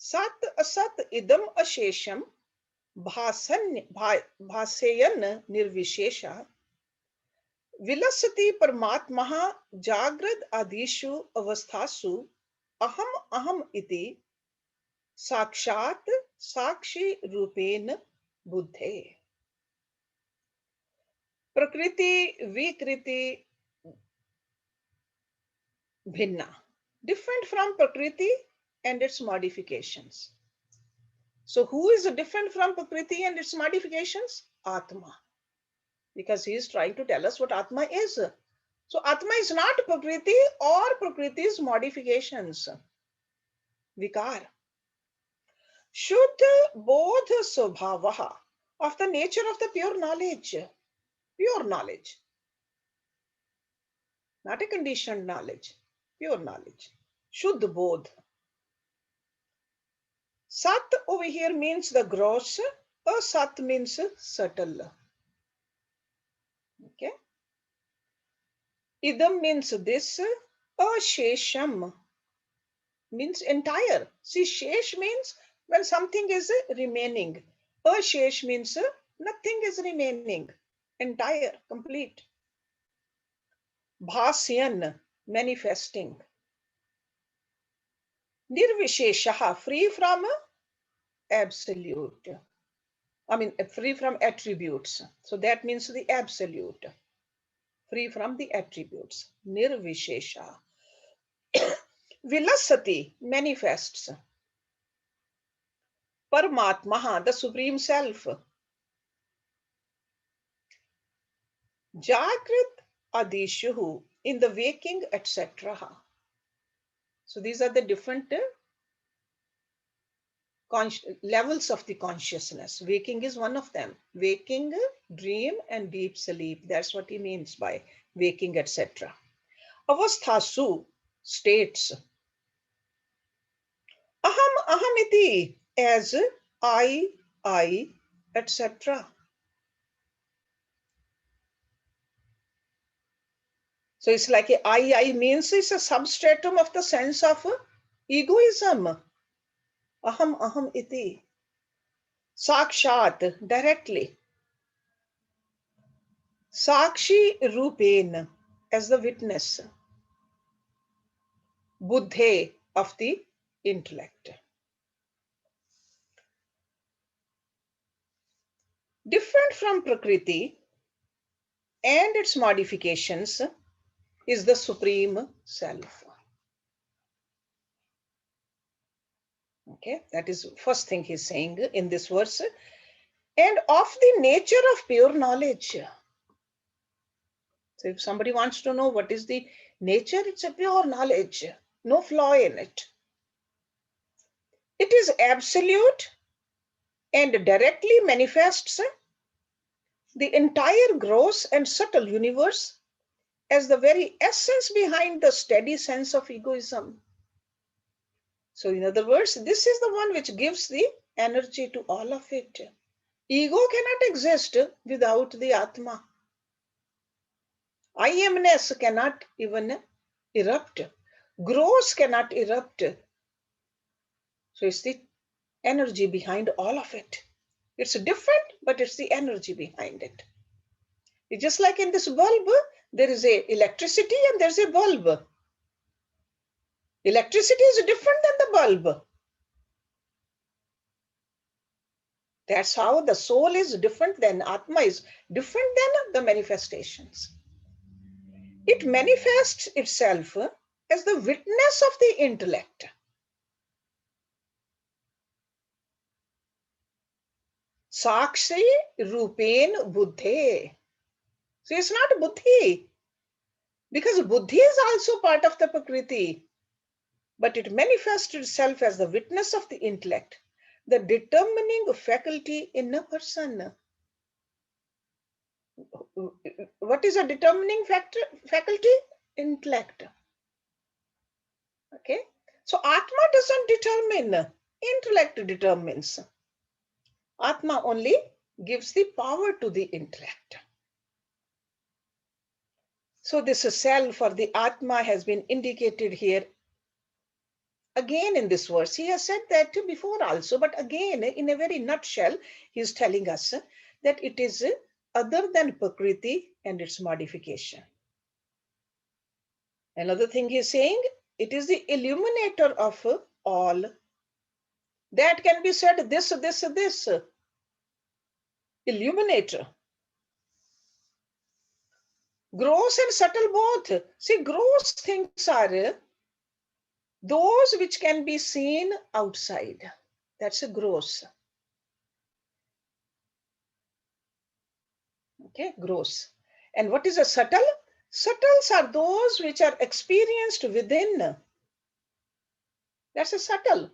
Sat asat idam ashesham भासेयन निर्विशेष विलसति परमात्मः जाग्रद आदिषु अवस्थासु अहम अहम इति साक्षात् साक्षी रूपेण बुद्धे. प्रकृति विकृति भिन्ना, different from prakriti and its modifications. So who is different from prakriti and its modifications? Atma. Because he is trying to tell us what Atma is. So Atma is not Prakriti or Prakriti's modifications. Vikar. Shuddha Bodha Swabhavaha, of the nature of the pure knowledge. Pure knowledge. Not a conditioned knowledge. Pure knowledge. Shuddha Bodh. Sat over here means the gross. Asat means subtle. Okay. Idam means this. Ashesham means entire. See, shesh means when something is remaining. Ashesh means nothing is remaining. Entire, complete. Bhasyan, manifesting. Nirvisheshaha, free from absolute. I mean, free from attributes. So that means the absolute. Free from the attributes. Nirvishesha. Vilasati, manifests. Paramatmaha, the Supreme Self. Jagrat Adishuhu, in the waking, etc. So these are the different levels of the consciousness. Waking is one of them. Waking, dream, and deep sleep. That's what he means by waking, etc. Avasthasu, states. Aham, ahamiti, as I, etc. So it's like I means it's a substratum of the sense of egoism. Aham, aham iti. Sakshat, directly. Sakshi Rupen, as the witness. Buddhe, of the intellect. Different from Prakriti and its modifications is the Supreme Self. Okay, that is first thing he's saying in this verse. And of the nature of pure knowledge. So if somebody wants to know what is the nature, it's a pure knowledge, no flaw in it. It is absolute and directly manifests the entire gross and subtle universe as the very essence behind the steady sense of egoism. So in other words, this is the one which gives the energy to all of it. Ego cannot exist without the Atma. I amness cannot even erupt. Gross cannot erupt. So it's the energy behind all of it. It's different, but it's the energy behind it. It's just like in this bulb, there is a electricity and there's a bulb. Electricity is different than the bulb. That's how the soul is different than Atma is different than the manifestations. It manifests itself as the witness of the intellect. Sakshi Rupen Buddhe. So it's not Buddhi, because Buddhi is also part of the Prakriti, but it manifests itself as the witness of the intellect, the determining faculty in a person. What is a determining faculty? Intellect. Okay. So Atma doesn't determine, intellect determines. Atma only gives the power to the intellect. So this self or the Atma has been indicated here again in this verse. He has said that before also, but again, in a very nutshell, he is telling us that it is other than Prakriti and its modification. Another thing he is saying, it is the illuminator of all. That can be said this, illuminator. Gross and subtle both. See, gross things are those which can be seen outside. That's a gross. Okay, gross. And what is a subtle? Subtles are those which are experienced within. That's a subtle.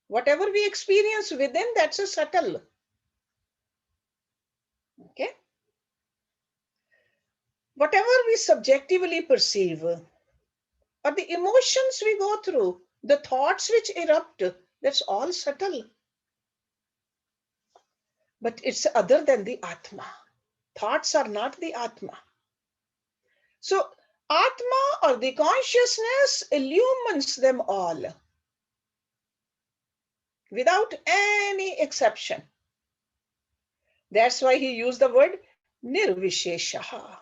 Whatever we experience within, that's a subtle. Okay. Whatever we subjectively perceive, or the emotions we go through, the thoughts which erupt, that's all subtle. But it's other than the Atma. Thoughts are not the Atma. So Atma or the consciousness illumines them all without any exception. That's why he used the word nirvisheshaha.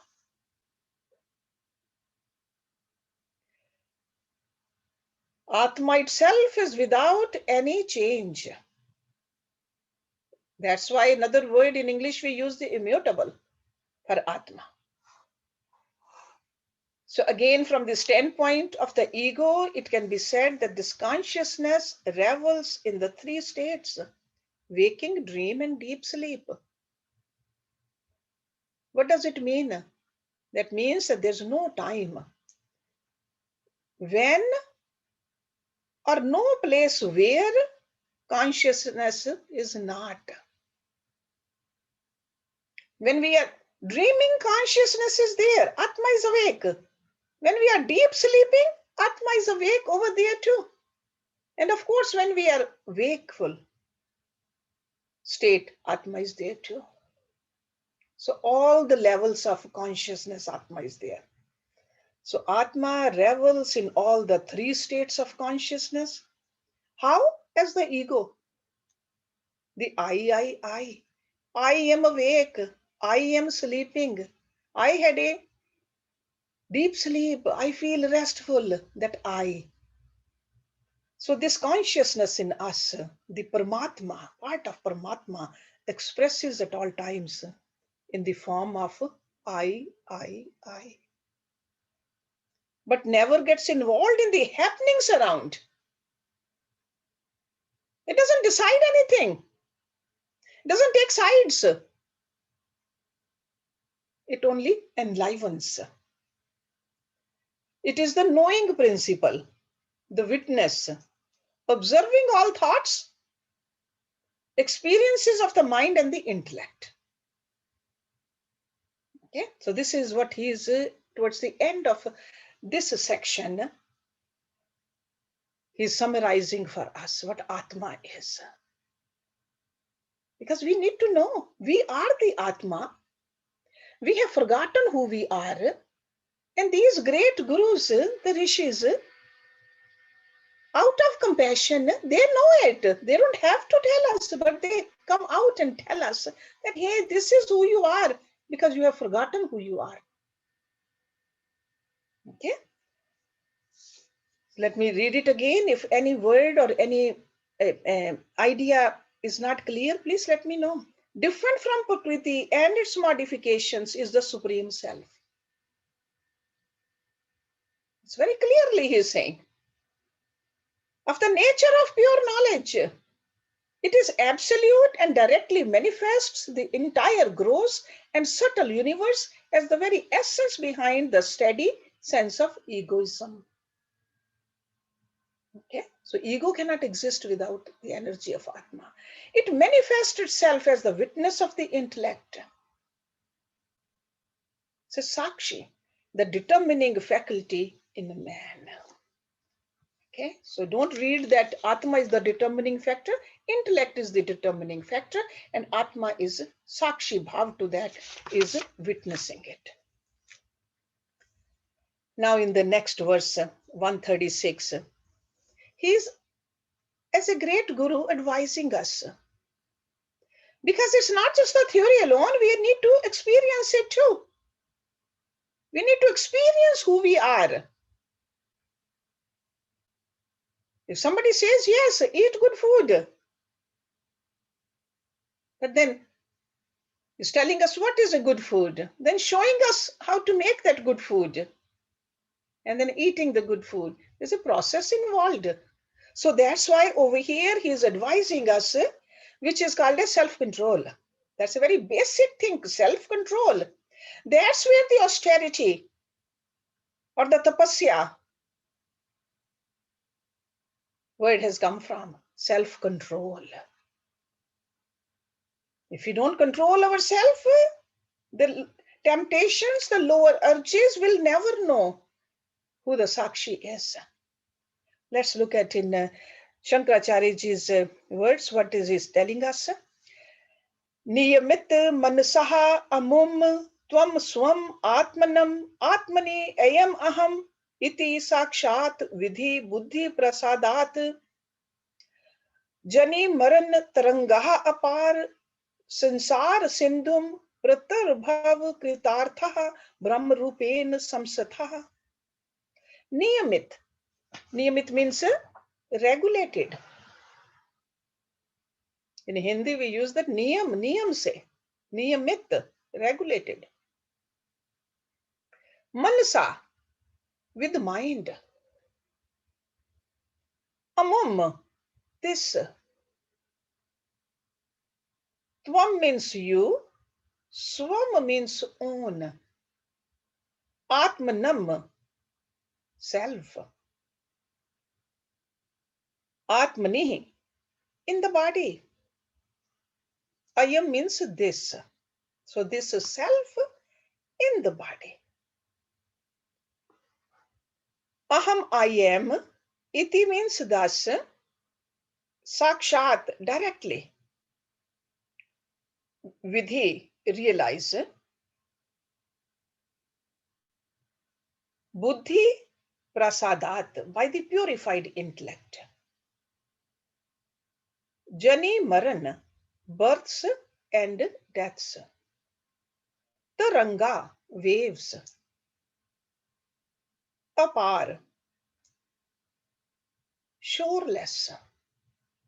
Atma itself is without any change. That's why another word in English we use the immutable for Atma. So again, from the standpoint of the ego, it can be said that this consciousness revels in the three states: waking, dream, and deep sleep. What does it mean? That means that there's no time when or no place where consciousness is not. When we are dreaming, consciousness is there. Atma is awake. When we are deep sleeping, Atma is awake over there too. And of course, when we are wakeful state, Atma is there too. So all the levels of consciousness, Atma is there. So Atma revels in all the three states of consciousness. How? As the ego. The I. I am awake. I am sleeping. I had a deep sleep. I feel restful. That I. So this consciousness in us, the Paramatma, part of Paramatma, expresses at all times in the form of I. But never gets involved in the happenings around. It doesn't decide anything. It doesn't take sides. It only enlivens. It is the knowing principle, the witness, observing all thoughts, experiences of the mind and the intellect. Okay, so this is what he is towards the end of this section. He's summarizing for us what Atma is. Because we need to know we are the Atma. We have forgotten who we are. And these great gurus, the rishis, out of compassion, they know it. They don't have to tell us, but they come out and tell us that, hey, this is who you are, because you have forgotten who you are. Okay. Let me read it again. If any word or any idea is not clear, please let me know. Different from Prakriti and its modifications is the Supreme Self. It's very clearly he is saying. Of the nature of pure knowledge, it is absolute and directly manifests the entire gross and subtle universe as the very essence behind the steady sense of egoism. Okay, so ego cannot exist without the energy of Atma. It manifests itself as the witness of the intellect. It's a sakshi, the determining faculty in a man. Okay, so don't read that Atma is the determining factor. Intellect is the determining factor, and Atma is sakshi bhav to that, is witnessing it. Now in the next verse, 136, He's as a great guru advising us. Because it's not just the theory alone, we need to experience it too. We need to experience who we are. If somebody says, yes, eat good food, but then is telling us what is a good food, then showing us how to make that good food, and then eating the good food. There's a process involved. So that's why over here he is advising us, which is called as self-control. That's a very basic thing, self-control. That's where the austerity or the tapasya word has come from, self-control. If we don't control ourselves, the temptations, the lower urges will never know who the Sakshi is. Let's look at in Shankaracharyaji's words, what is he telling us? Niyamit manasaha amum tvam swam atmanam atmani ayam aham iti sakshat vidhi buddhi prasadat jani maran tarangaha apar संसार सिंधुम प्रतर्भव कृतार्थः ब्रह्म रूपेण samsatha. Niyamit means regulated. In Hindi we use that niyam se, niyamit, regulated. Manasa, with mind. Amum, this. Tvam means you, swam means own. Atmanam, self. Atmani, in the body. Ayam means this. So this is self in the body. Aham, I am. Iti means thus. Sakshat, directly. Vidhi, realize. Buddhi, prasadat, by the purified intellect. Jani, maran, births and deaths. Taranga, waves. Apar, shoreless.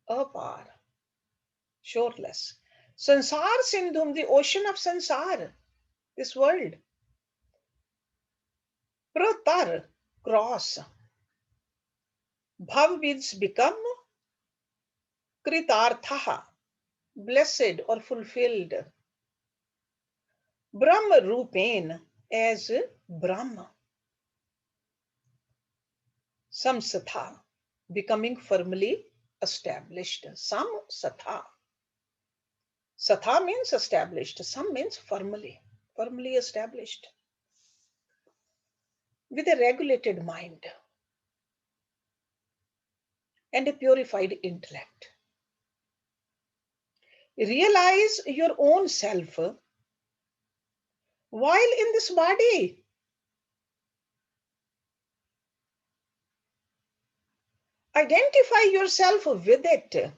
Apar, shoreless. Sansar Sindhum, the ocean of sansar, this world. Pratar, cross. Bhav means become. Kritarthaha, blessed or fulfilled. Brahma Rupen, as Brahma. Samsatha, becoming firmly established. Samsatha. Satha means established. Sam means firmly established. With a regulated mind and a purified intellect. Realize your own self while in this body. Identify yourself with it.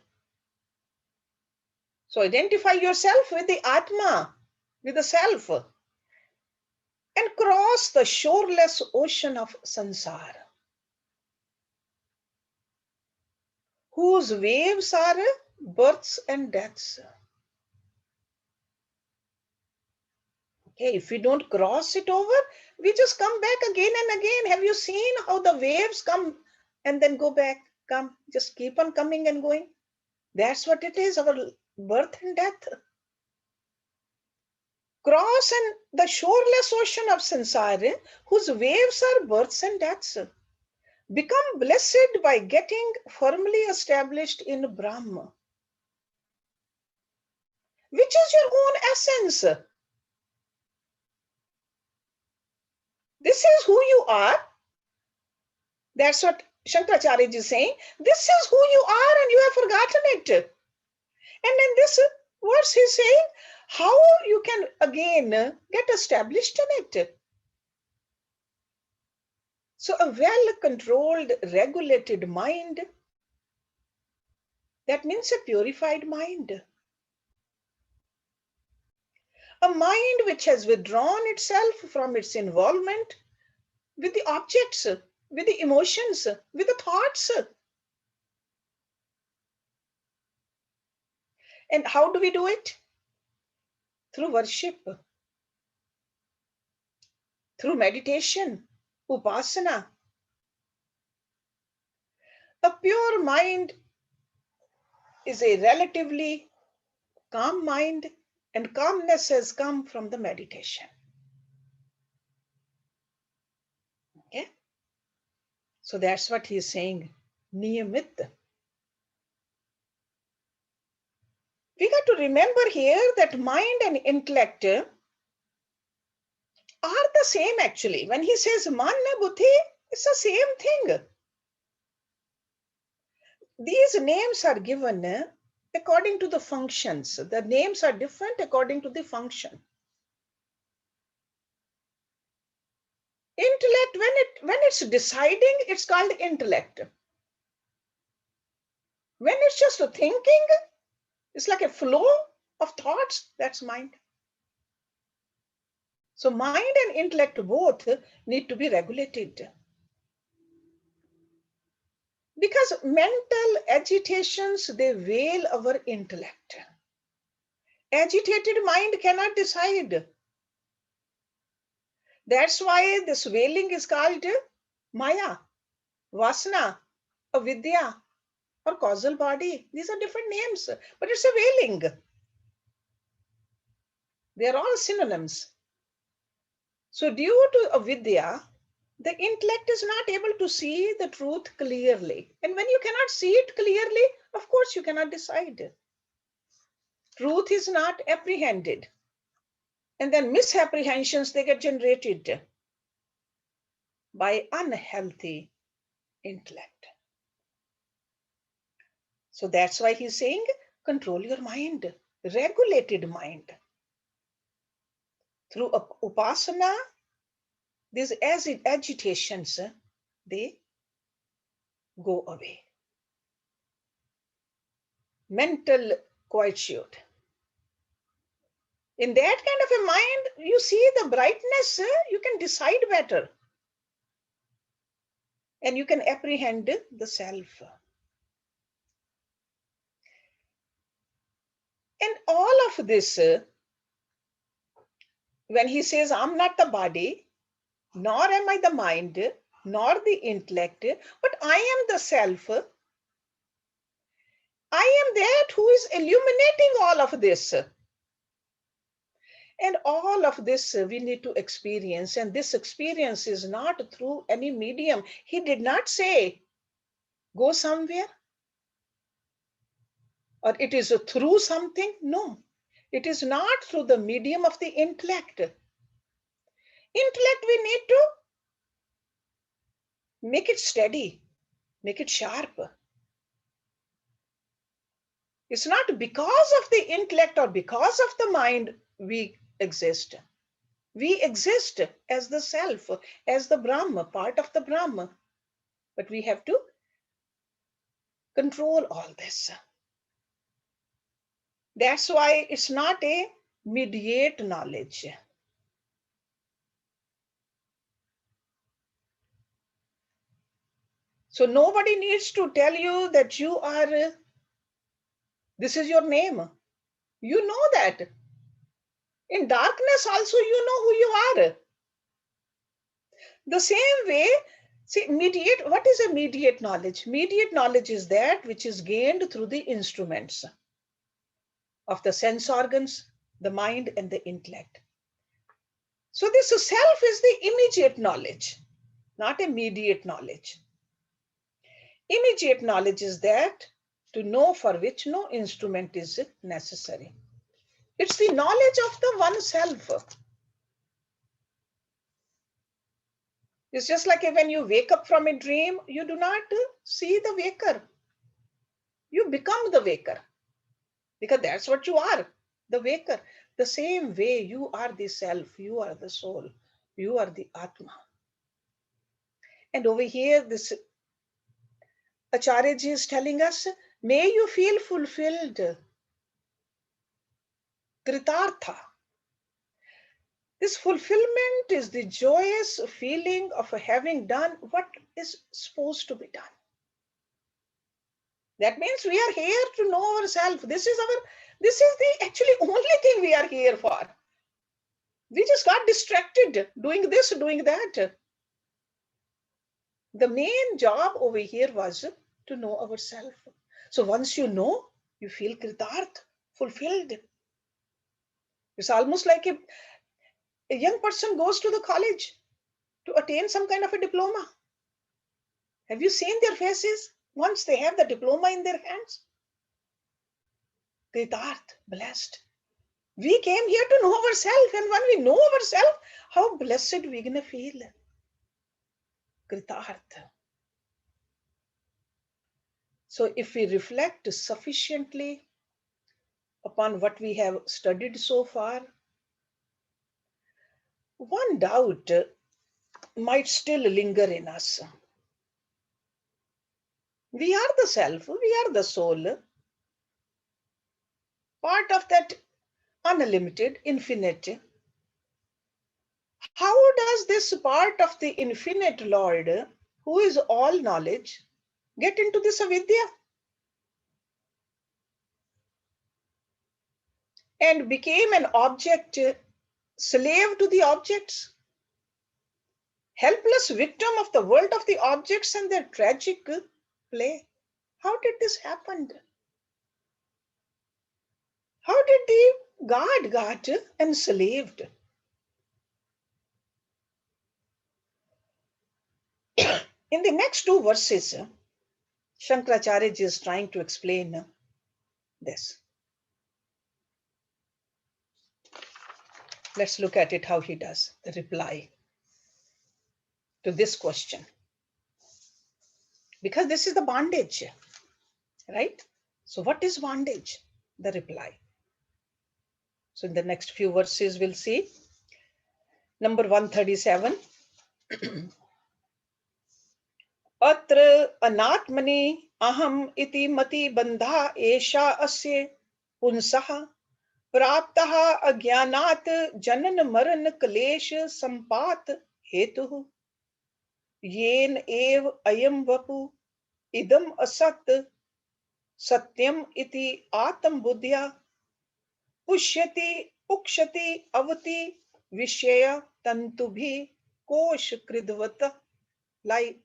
So identify yourself with the Atma, with the self, and cross the shoreless ocean of sansar, whose waves are births and deaths. Okay, if we don't cross it over, we just come back again and again. Have you seen how the waves come and then go back, come, just keep on coming and going? That's what it is, our birth and death. Cross and the shoreless ocean of sansar, whose waves are births and deaths. Become blessed by getting firmly established in Brahma, which is your own essence. This is who you are. That's what Shankaracharya is saying. This is who you are and you have forgotten it. And in this verse he's saying how you can again get established in it. So a well-controlled, regulated mind That means a purified mind. A mind which has withdrawn itself from its involvement with the objects, with the emotions, with the thoughts. And how do we do it? Through worship, through meditation, upasana. A pure mind is a relatively calm mind, and calmness has come from the meditation. Okay? So that's what he's saying. Niyamit. We got to remember here that mind and intellect are the same actually. When he says manna buddhi, it's the same thing. These names are given according to the functions. The names are different according to the function. Intellect, when it's deciding, it's called intellect. When it's just thinking, it's like a flow of thoughts, that's mind. So mind and intellect both need to be regulated. Because mental agitations, they veil our intellect. Agitated mind cannot decide. That's why this veiling is called Maya, Vasana, Avidya, or causal body. These are different names, but it's a veiling. They are all synonyms. So due to avidya, the intellect is not able to see the truth clearly. And when you cannot see it clearly, of course you cannot decide. Truth is not apprehended. And then misapprehensions, they get generated by unhealthy intellect. So that's why he's saying, control your mind, regulated mind. Through upasana, these agitations, they go away. Mental quietude. In that kind of a mind, you see the brightness, you can decide better. And you can apprehend the self. And all of this, when he says, I'm not the body, nor am I the mind, nor the intellect, but I am the self. I am that who is illuminating all of this. And all of this we need to experience. And this experience is not through any medium. He did not say, go somewhere, or it is through something. No, it is not through the medium of the intellect. Intellect, we need to make it steady, make it sharp. It's not because of the intellect or because of the mind we exist. We exist as the self, as the Brahma, part of the Brahma. But we have to control all this. That's why it's not a mediate knowledge. So nobody needs to tell you that you are, this is your name. You know that. In darkness also you know who you are. The same way, see, mediate, what is a mediate knowledge? Mediate knowledge is that which is gained through the instruments of the sense organs, the mind, and the intellect. So this self is the immediate knowledge, not a mediate knowledge. Immediate knowledge is that to know for which no instrument is necessary. It's the knowledge of the one self. It's just like when you wake up from a dream, you do not see the waker. You become the waker because that's what you are, the waker. The same way you are the self, you are the soul, you are the Atma. And over here, this Acharya ji is telling us May you feel fulfilled. Kritartha. This fulfillment is the joyous feeling of having done what is supposed to be done. That means we are here to know ourselves. This is the actually only thing we are here for. We just got distracted doing this, doing that. The main job over here was to know ourselves. So once you know, you feel kritarth, fulfilled. It's almost like a young person goes to the college to attain some kind of a diploma. Have you seen their faces once they have the diploma in their hands? Kritarth, blessed. We came here to know ourselves, and when we know ourselves, how blessed we're gonna feel. Kritarth. So if we reflect sufficiently upon what we have studied so far, one doubt might still linger in us. We are the self, we are the soul, part of that unlimited, infinite. How does this part of the infinite Lord, who is all knowledge, get into this avidya and became an object, slave to the objects, helpless victim of the world of the objects and their tragic play? How did this happen? How did the God got enslaved? In the next two verses, Shankaracharya is trying to explain this. Let's look at it how he does the reply to this question. Because this is the bondage, right? So what is bondage? The reply. So in the next few verses, we'll see. Number 137. अत्र अनात्मनि अहम इति मति बंधा एषा अस्य पुंसः प्राप्तः अज्ञानात् जनन मरण क्लेश संपात हेतुः येन एव अयं वपु इदम असत् सत्यम इति आत्मबुद्ध्या पुष्यति उक्षति अवति विषय तंतुभिः कोश कृदवत, like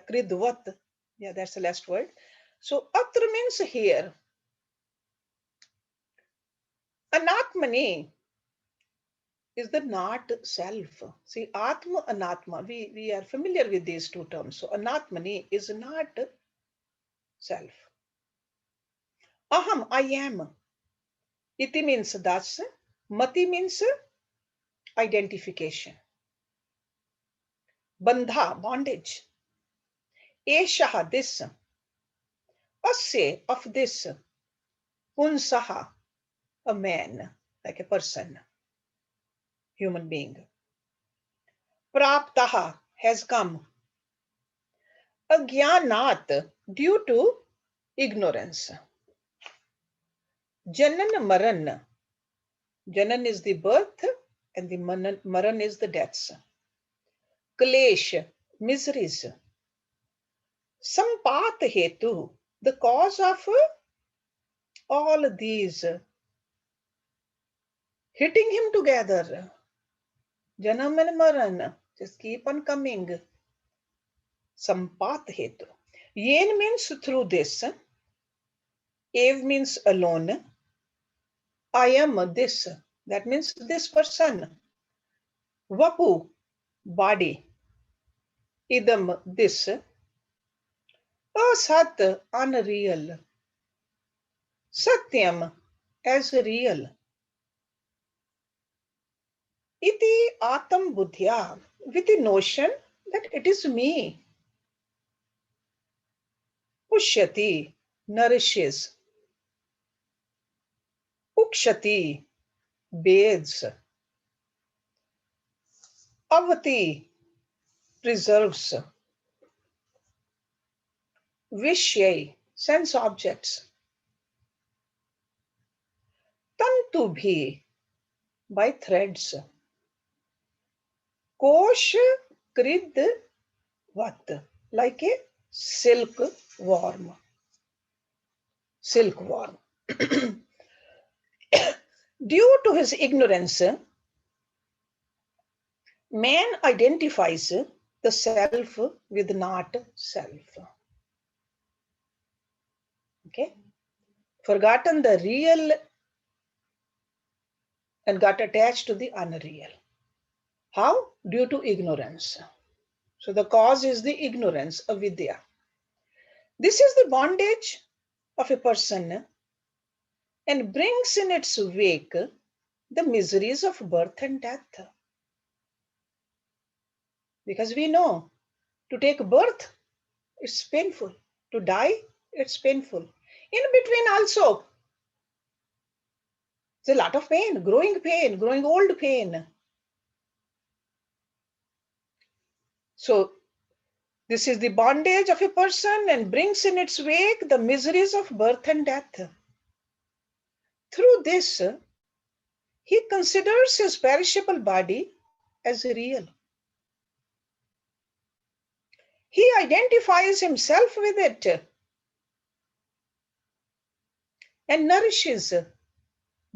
kridvat. Yeah, that's the last word. So atra means here. Anatmani is the not self. See, atma, anatma, we are familiar with these two terms. So anatmani is not self. Aham, I am. Iti means thus. Mati means identification. Bandha, bondage. Eshaha, this. Asya, of this. Punsaha, a man, like a person, human being. Praptaha, has come. Agyanat, due to ignorance. Janan maran. Janan is the birth and the maran is the deaths. Klesh, miseries. Sampat hetu, the cause of all these hitting him together. Janam and maran, just keep on coming. Sampat hetu. Yen means through this. Ev means alone. I am this. That means this person. Vapu, body. Idam, this. Asat, unreal. Satyam, as real. Iti atam buddhya, with the notion that it is me. Pushyati, nourishes. Ukshati, bathes. Avati, preserves. Vishay, sense objects. Tantu bhi, by threads. Kosh krid vat, like a silkworm. Silkworm. Due to his ignorance, man identifies the self with not self. Okay? Forgotten the real and got attached to the unreal. How? Due to ignorance. So the cause is the ignorance, avidya. This is the bondage of a person and brings in its wake the miseries of birth and death. Because we know to take birth, it's painful. To die, it's painful. In between also, there's a lot of pain, growing old pain. So this is the bondage of a person and brings in its wake the miseries of birth and death. Through this, he considers his perishable body as real. He identifies himself with it and nourishes,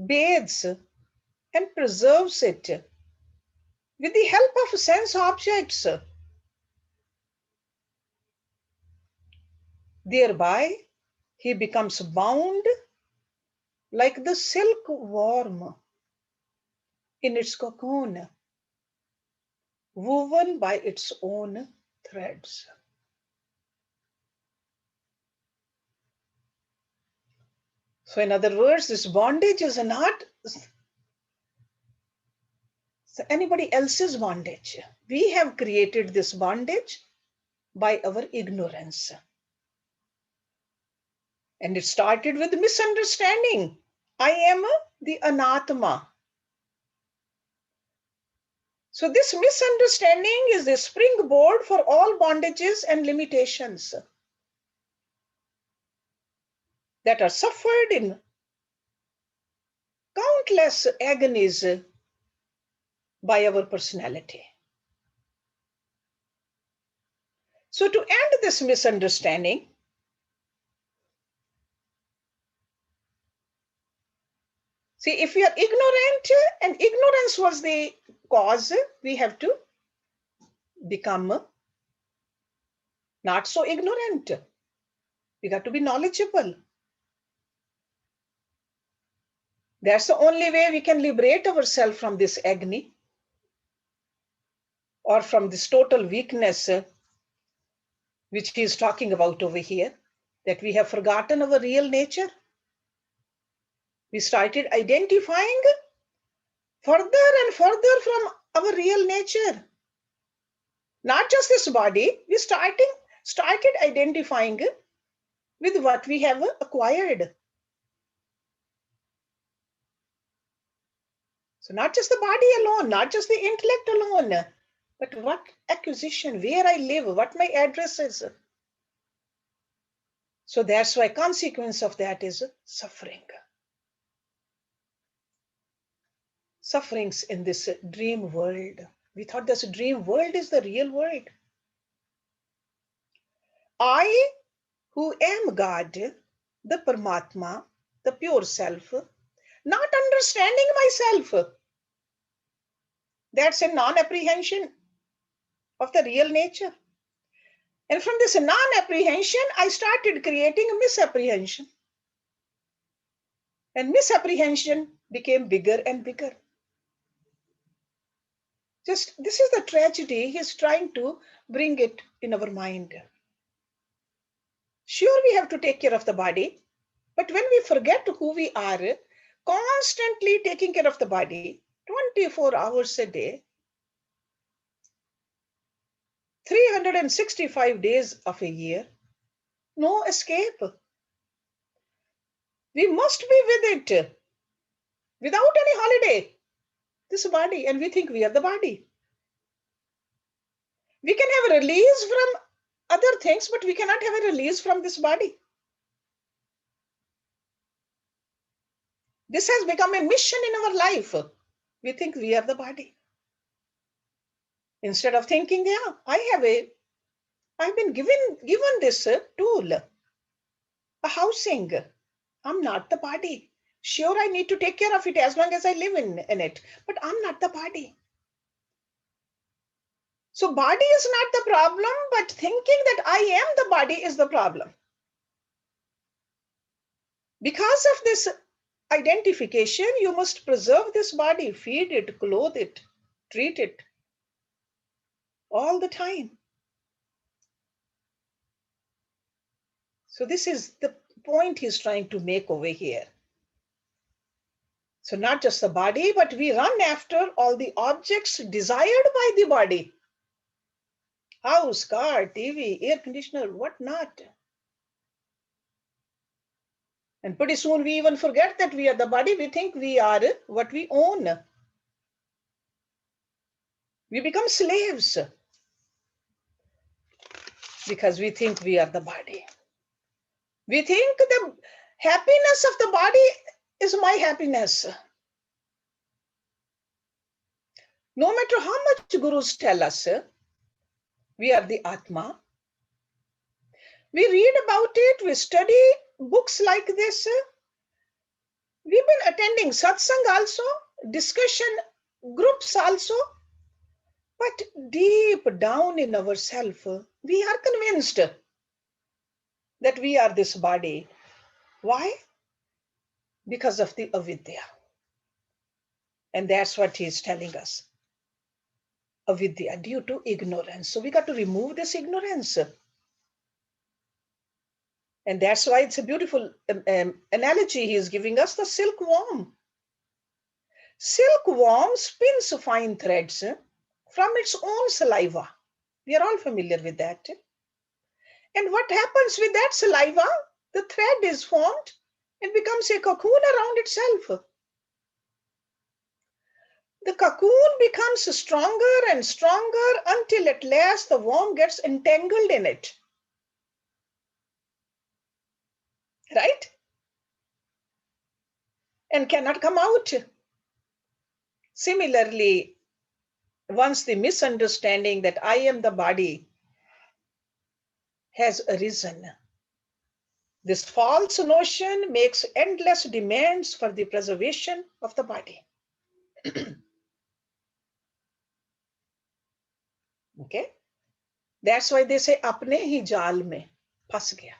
bathes, and preserves it with the help of sense objects. Thereby, he becomes bound like the silkworm in its cocoon, woven by its own threads. So, in other words, this bondage is not anybody else's bondage. We have created this bondage by our ignorance. And it started with misunderstanding. I am the anatma. So this misunderstanding is the springboard for all bondages and limitations that are suffered in countless agonies by our personality. So to end this misunderstanding, see, if we are ignorant and ignorance was the cause, we have to become not so ignorant. We got to be knowledgeable. That's the only way we can liberate ourselves from this agony or from this total weakness which he is talking about over here, that we have forgotten our real nature. We started identifying further and further from our real nature. Not just this body, we started identifying with what we have acquired. So not just the body alone, not just the intellect alone, but what acquisition, where I live, what my address is. So that's why consequence of that is suffering. Sufferings in this dream world. We thought this dream world is the real world. I, who am God, the Paramatma, the pure self, not understanding myself. That's a non-apprehension of the real nature. And from this non-apprehension, I started creating a misapprehension. And misapprehension became bigger and bigger. Just this is the tragedy he's trying to bring it in our mind. Sure, we have to take care of the body, but when we forget who we are, constantly taking care of the body, 24 hours a day, 365 days of a year, no escape. We must be with it without any holiday, this body, and we think we are the body. We can have a release from other things, but we cannot have a release from this body. This has become a mission in our life. We think we are the body. Instead of thinking, yeah, I've been given this tool, a housing. I'm not the body. Sure, I need to take care of it as long as I live in it, but I'm not the body. So body is not the problem, but thinking that I am the body is the problem. Because of this identification, you must preserve this body, feed it, clothe it, treat it all the time. So this is the point he's trying to make over here. So not just the body, but we run after all the objects desired by the body. House, car, TV, air conditioner, what not. And pretty soon we even forget that we are the body. We think we are what we own. We become slaves because we think we are the body. We think the happiness of the body is my happiness. No matter how much gurus tell us we are the Atma, we read about it, we study books like this. We've been attending satsang also, discussion groups also, but deep down in ourselves, we are convinced that we are this body. Why? Because of the avidya. And that's what he's telling us. Avidya, due to ignorance. So we got to remove this ignorance. And that's why it's a beautiful analogy he is giving us, the silkworm. Silkworm spins fine threads from its own saliva. We are all familiar with that. And what happens with that saliva? The thread is formed and becomes a cocoon around itself. The cocoon becomes stronger and stronger until at last the worm gets entangled in it. Right? And cannot come out. Similarly, once the misunderstanding that I am the body has arisen, this false notion makes endless demands for the preservation of the body. Okay? That's why they say, apne hi jaal mein phas gaya.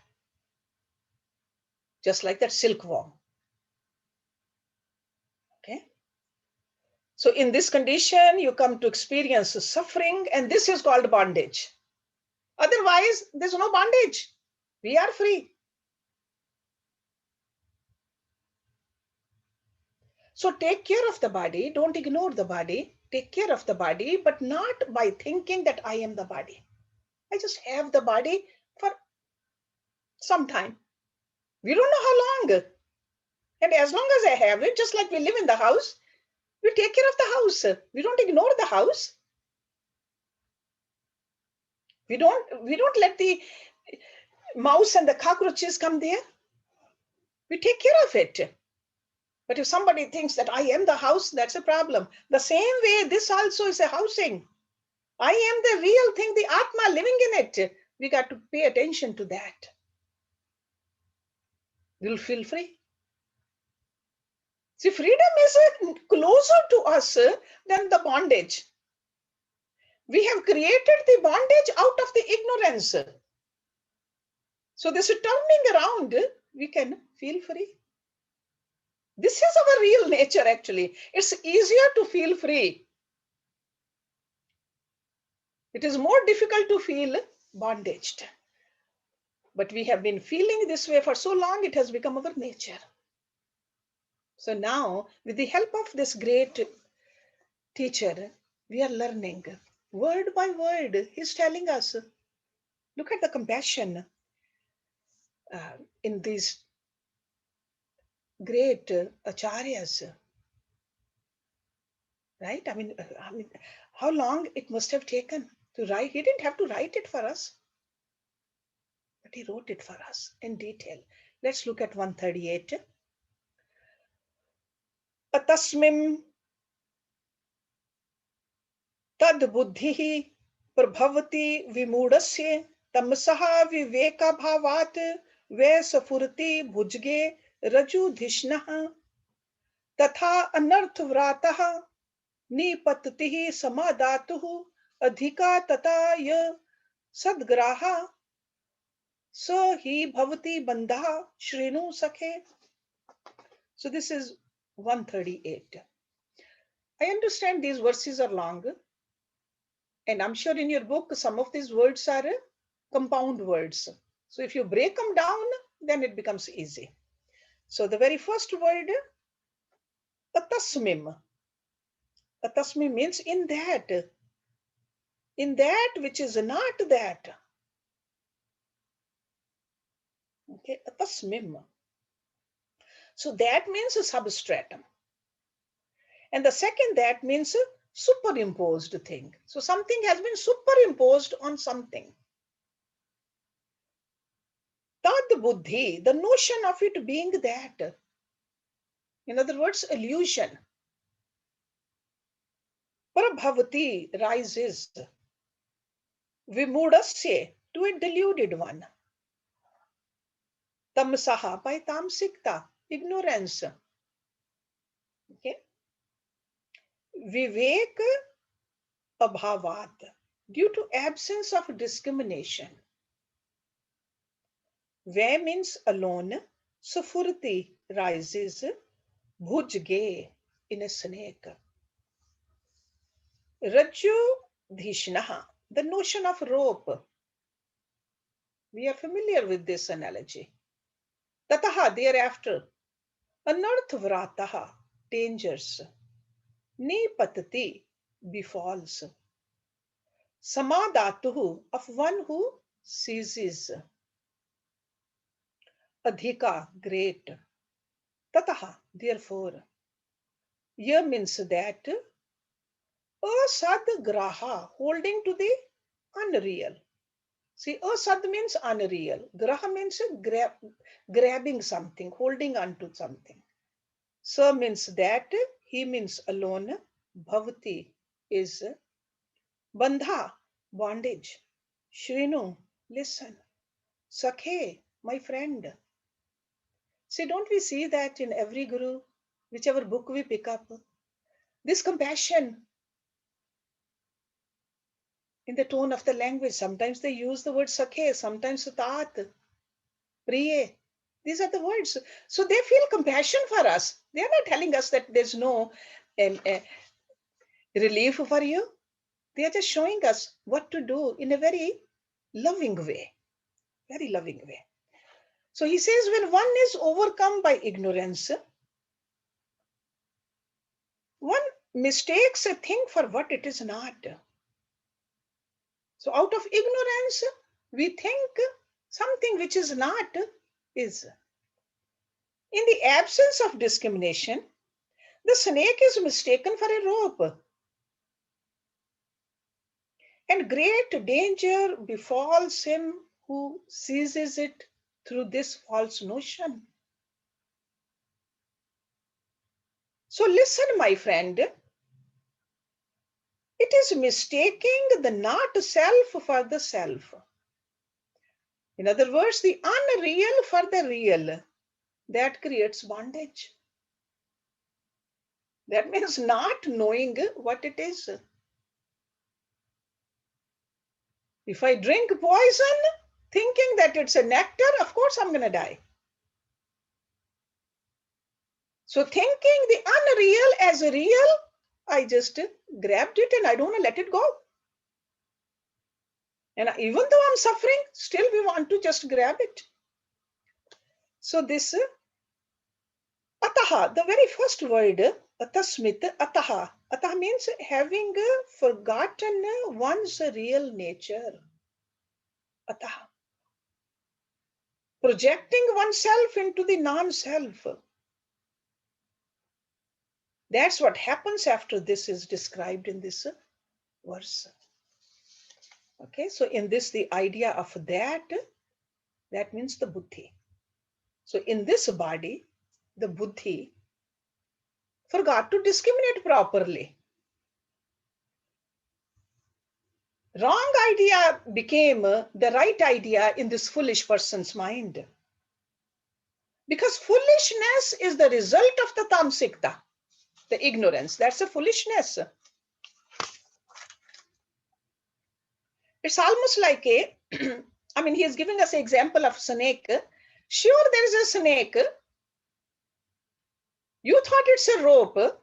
Just like that silkworm. Okay? So in this condition, you come to experience suffering, and this is called bondage. Otherwise, there's no bondage. We are free. So take care of the body. Don't ignore the body. Take care of the body, but not by thinking that I am the body. I just have the body for some time. We don't know how long. And as long as I have it, just like we live in the house, we take care of the house. We don't ignore the house. We don't let the mouse and the cockroaches come there. We take care of it. But if somebody thinks that I am the house, that's a problem. The same way, this also is a housing. I am the real thing, the Atma living in it. We got to pay attention to that. We'll feel free. See, freedom is closer to us than the bondage. We have created the bondage out of the ignorance. So this is turning around, we can feel free. This is our real nature, actually. It's easier to feel free. It is more difficult to feel bondaged. But we have been feeling this way for so long, it has become our nature. So now, with the help of this great teacher, we are learning word by word. He's telling us, look at the compassion in these great acharyas. Right? I mean, how long it must have taken to write? He didn't have to write it for us, but he wrote it for us in detail. Let's look at 138. atasmim tad buddhi prabhavati vimudasya tamsaha viveka bhavat vesafurti bhujge raju dhishnah तथा अनर्थ व्रातः निपततिः समादातुः अधिका तथा य सद्ग्राहा स हि भवति बन्धः श्रेणु सखे. So this is 138. I understand these verses are long, and I'm sure in your book some of these words are compound words. So if you break them down, then it becomes easy. So the very first word, atasmim. Atasmim means in that which is not that. Okay, atasmim. So that means a substratum. And the second that means a superimposed thing. So something has been superimposed on something. Tad buddhi, the notion of it being that. In other words, illusion. Prabhavati rises. Vimudasya, to a deluded one. Tamsaha, by tamsikta, ignorance. Okay. Vivek abhavat, due to absence of discrimination. Ve means alone, sufurti rises, bhujge in a snake. Raju dhishnaha, the notion of rope. We are familiar with this analogy. Tataha, thereafter. Anarth vrataha, dangers. Nipatati, befalls. Samadatuhu, of one who seizes. Adhika, great. Tataha, therefore. Ya means that. Asad graha, holding to the unreal. See, asad means unreal. Graha means grabbing something, holding on to something. Sa means that, he means alone. Bhavati is bandha, bondage. Shrinu, listen. Sakhe, my friend. See, don't we see that in every guru, whichever book we pick up? This compassion in the tone of the language. Sometimes they use the word sakhe, sometimes tat, priye. These are the words. So they feel compassion for us. They are not telling us that there's no relief for you. They are just showing us what to do in a very loving way. Very loving way. So he says, when one is overcome by ignorance, one mistakes a thing for what it is not. So out of ignorance, we think something which is not is. In the absence of discrimination, the snake is mistaken for a rope. And great danger befalls him who seizes it through this false notion. So listen, my friend. It is mistaking the not self for the self. In other words, the unreal for the real. That creates bondage. That means not knowing what it is. If I drink poison, thinking that it's a nectar, of course I'm going to die. So thinking the unreal as real, I just grabbed it and I don't want to let it go. And even though I'm suffering, still we want to just grab it. So this ataha, the very first word, atasmit, ataha. Ataha means having forgotten one's real nature. Ataha. Projecting oneself into the non-self. That's what happens after this is described in this verse. Okay, so in this, the idea of that means the buddhi. So in this body, the buddhi, forgot to discriminate properly. Wrong idea became the right idea in this foolish person's mind. Because foolishness is the result of the tamsikta, the ignorance. That's a foolishness. It's almost like a, I mean, he is giving us an example of snake. Sure, there is a snake. You thought it's a rope. But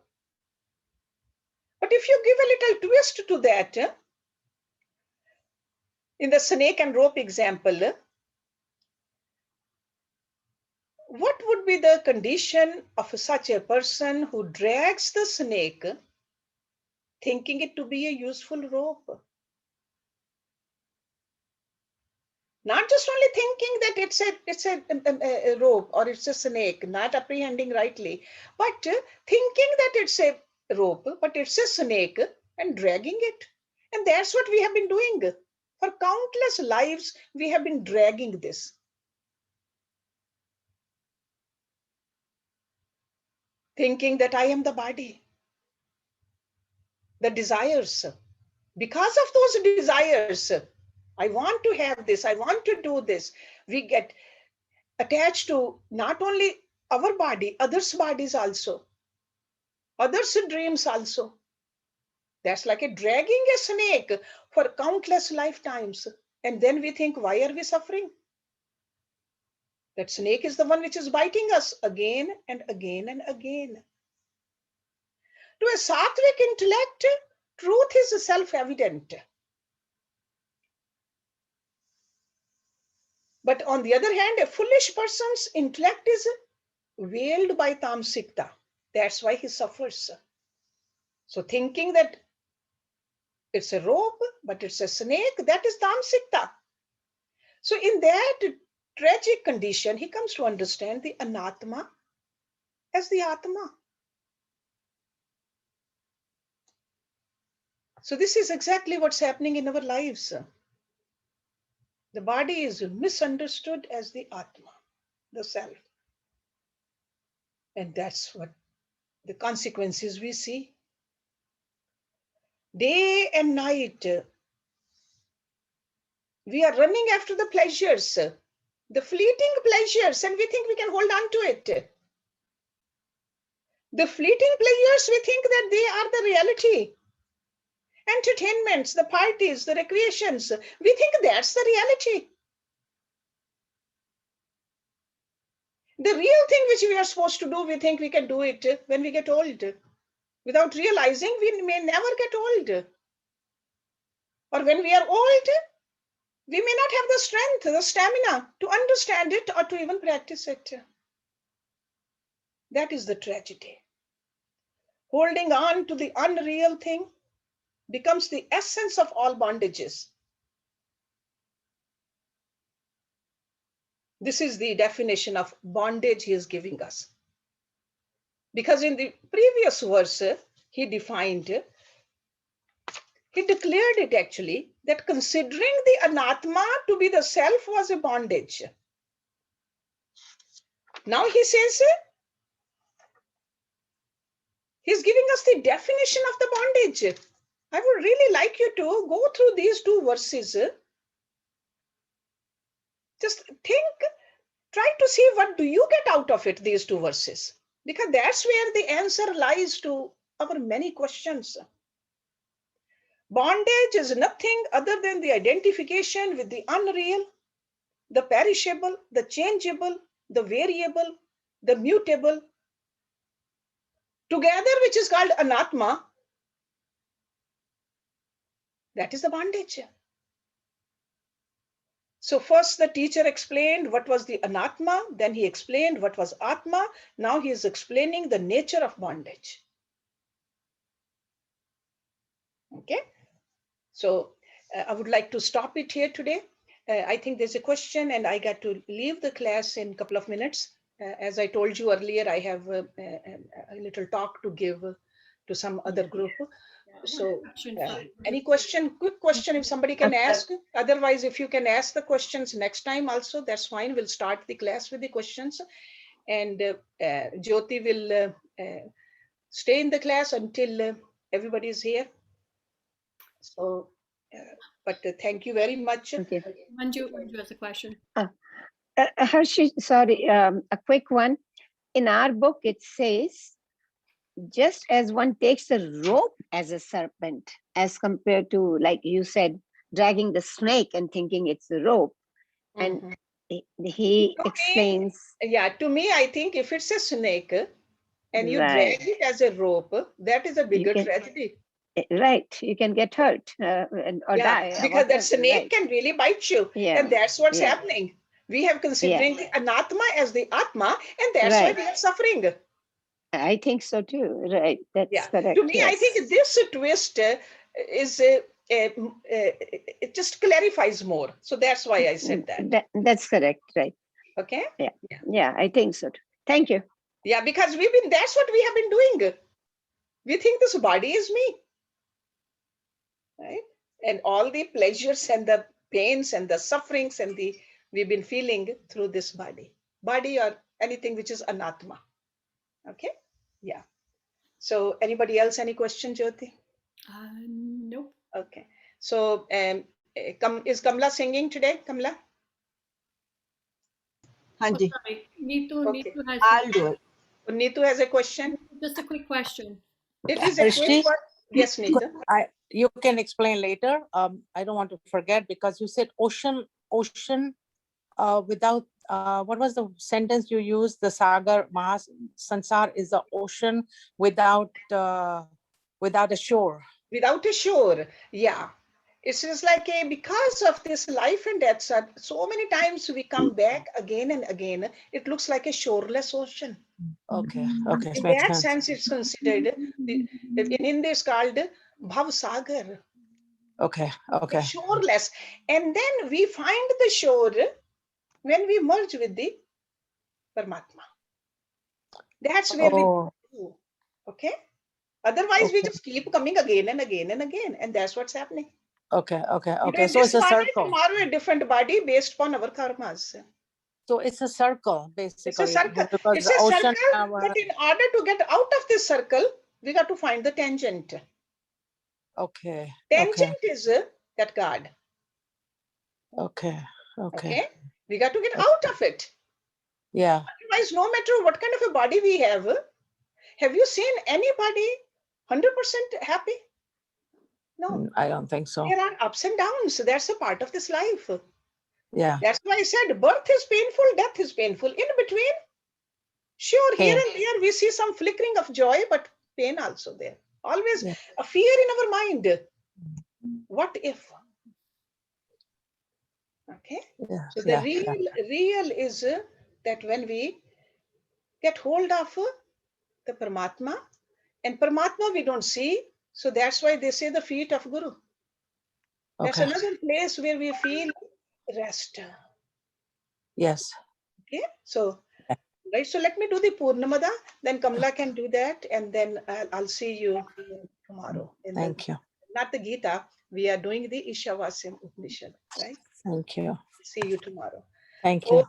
if you give a little twist to that, in the snake and rope example, what would be the condition of such a person who drags the snake, thinking it to be a useful rope? Not just only thinking that it's a rope or it's a snake, not apprehending rightly, but thinking that it's a rope, but it's a snake and dragging it. And that's what we have been doing. For countless lives, we have been dragging this. Thinking that I am the body. The desires. Because of those desires, I want to have this, I want to do this. We get attached to not only our body, others' bodies also, others' dreams also. That's like a dragging a snake for countless lifetimes. And then we think, why are we suffering? That snake is the one which is biting us again and again and again. To a sattvic intellect, truth is self-evident. But on the other hand, a foolish person's intellect is veiled by tamsikta. That's why he suffers. So thinking that it's a rope, but it's a snake, that is tamsikta. So in that tragic condition, he comes to understand the anatma as the atma. So this is exactly what's happening in our lives. The body is misunderstood as the atma, the self. And that's what the consequences we see. Day and night, we are running after the pleasures, the fleeting pleasures, and we think we can hold on to it. The fleeting pleasures, we think that they are the reality. Entertainments, the parties, the recreations, we think that's the reality. The real thing which we are supposed to do, we think we can do it when we get old. Without realizing, we may never get old. Or when we are old, we may not have the strength, the stamina to understand it or to even practice it. That is the tragedy. Holding on to the unreal thing becomes the essence of all bondages. This is the definition of bondage he is giving us. Because in the previous verse, he declared it actually, that considering the anatma to be the self was a bondage. Now he says, he's giving us the definition of the bondage. I would really like you to go through these two verses. Just think, try to see what do you get out of it, these two verses. Because that's where the answer lies to our many questions. Bondage is nothing other than the identification with the unreal, the perishable, the changeable, the variable, the mutable, together, which is called anatma. That is the bondage. So first the teacher explained what was the anatma, then he explained what was atma. Now he is explaining the nature of bondage. Okay, so I would like to stop it here today. I think there's a question and I got to leave the class in a couple of minutes. As I told you earlier, I have a little talk to give to some other group. So any question, quick question if somebody can ask. Otherwise, if you can ask the questions next time also, that's fine. We'll start the class with the questions. And Jyoti will stay in the class until everybody is here. So, but thank you very much. Okay. Manju has a question. Hershey, sorry, a quick one. In our book, it says, just as one takes a rope as a serpent, as compared to, like you said, dragging the snake and thinking it's a rope. And he explains. Yeah, to me, I think if it's a snake and you Right. drag it as a rope, that is a bigger tragedy. Right, you can get hurt or die. Because that snake can really bite you. Yeah. And that's what's happening. We have considering the anatma as the atma, and that's why we are suffering. I think so too. Right, that's correct. To me, I think this twist is it just clarifies more. So that's why I said that. That's correct, right? Okay. Yeah, I think so too. Thank you. Yeah, because that's what we have been doing. We think this body is me, right? And all the pleasures and the pains and the sufferings and we've been feeling through this body or anything which is anatma. Okay. Yeah. So anybody else, any question, Jyoti? Nope. Okay. So is Kamla singing today, Kamla? Hanji. Oh, sorry. Neetu has I'll do it. Neetu has a question. Just a quick question. It is a quick one. Yes, Neetu. You can explain later. I don't want to forget because you said ocean without what was the sentence you used? The sagar sansar is the ocean without a shore. Without a shore, yeah. It's just like because of this life and death, so many times we come back again and again. It looks like a shoreless ocean. Okay. In that sense, it's considered. In Hindi, it's called bhav sagar. Okay. Shoreless, and then we find the shore when we merge with the Paramatma. That's where we go. Okay. Otherwise, we just keep coming again and again and again, and that's what's happening. Okay. Today, So it's a circle. Tomorrow, a different body based upon our karmas. So it's a circle, basically. It's a circle. Because it's a circle, but in order to get out of this circle, we got to find the tangent. Okay. Tangent is that God. Okay. We got to get out of it. Yeah. Otherwise, no matter what kind of a body we have you seen anybody 100% happy? No. I don't think so. There are ups and downs. That's a part of this life. Yeah. That's why I said birth is painful, death is painful. In between, sure, here and there we see some flickering of joy, but pain also there. Always a fear in our mind. What if? Okay. So the real is that when we get hold of the Paramatma, and Paramatma we don't see, so that's why they say the feet of Guru. That's another place where we feel rest. Yes. Okay. So, right. So let me do the Purnamada, then Kamala can do that, and then I'll see you tomorrow. Thank you. Not the Gita. We are doing the Ishavasya Upanishad, right? Thank you. See you tomorrow. Thank you.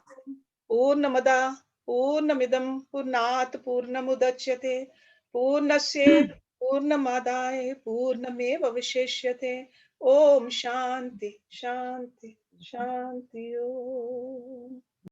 Purnamada, Purnamidam, Purnat, Purnamudachyate, Purnasya, Purnamadaya, Purnameva Visheshyate. Om Shanti, Shanti, Shanti Om.